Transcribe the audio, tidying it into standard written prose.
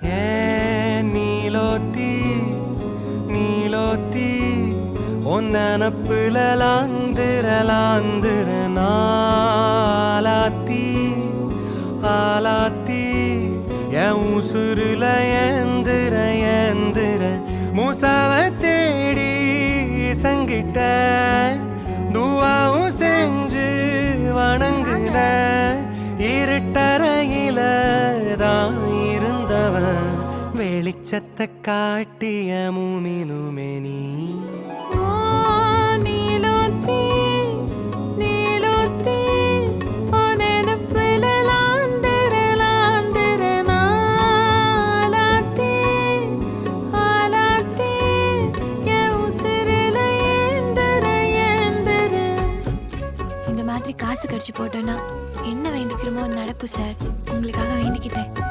ஏன் நீலோத்தி நீலோத்தி உன் நினப்புல லாந்திர நாளாத்தி ஆலாத்தி என் உசுருல ஏந்திர மூசாவ தேடி சங்கிட்ட துவாவும் செஞ்சு வணங்குன இருட்டறையில தான் இருந்தவன் வெளிச்சத்தை காட்டிய மூமினுமே நீ காசு கடிச்சு போட்டோன்னா என்ன வேண்டிக்கிறோமோ நடக்கும் சார். உங்களுக்காக வேண்டிக்கிட்டேன்.